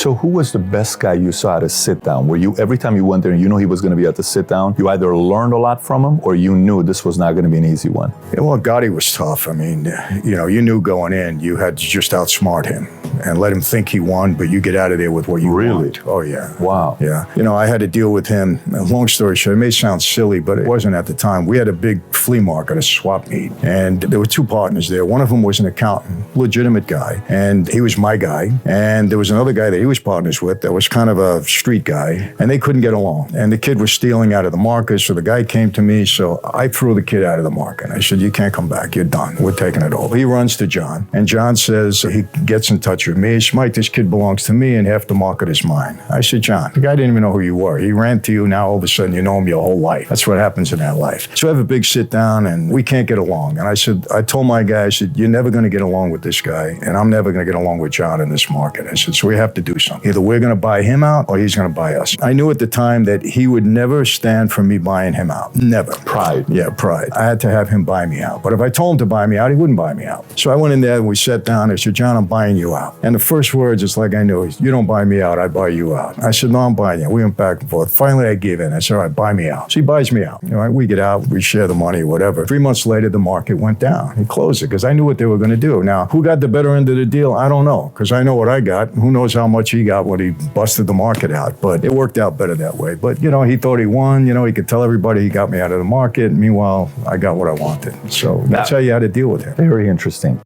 So who was the best guy you saw at a sit down? Where you, every time you went there and you knew he was going to be at the sit down, you either learned a lot from him or you knew this was not going to be an easy one? Yeah, well, Gotti was tough. I mean, you knew going in, you had to just outsmart him and let him think he won, but you get out of there with what you want. Oh, yeah. Wow. Yeah. I had to deal with him. Long story short, it may sound silly, but it wasn't at the time. We had a big flea market, a swap meet, and there were two partners there. One of them was an accountant, legitimate guy, and he was my guy. And there was another guy that he was partners with that was kind of a street guy, and they couldn't get along. And the kid was stealing out of the market, so the guy came to me, so I threw the kid out of the market. I said, you can't come back, you're done, we're taking it over. He runs to John, and John says, he gets in touch with me, Mike, this kid belongs to me and half the market is mine. I said, John, the guy didn't even know who you were. He ran to you, now all of a sudden you know him your whole life. That's what happens in that life. So I have a big sit down and we can't get along. And I told my guy, I said, you're never going to get along with this guy and I'm never going to get along with John in this market. I said, so we have to do something. Either we're going to buy him out or he's going to buy us. I knew at the time that he would never stand for me buying him out. Never. Pride. Yeah, pride. I had to have him buy me out. But if I told him to buy me out, he wouldn't buy me out. So I went in there and we sat down. I said, John, I'm buying you out. And the first words, it's like I knew, you don't buy me out, I buy you out. I said, no, I'm buying you. We went back and forth. Finally, I gave in. I said, all right, buy me out. So he buys me out. We get out, we share the money, whatever. 3 months later, the market went down. He closed it because I knew what they were going to do. Now, who got the better end of the deal? I don't know, because I know what I got. Who knows how much he got when he busted the market out. But it worked out better that way. But, he thought he won. He could tell everybody he got me out of the market. Meanwhile, I got what I wanted. So that's how you had to deal with it. Very interesting.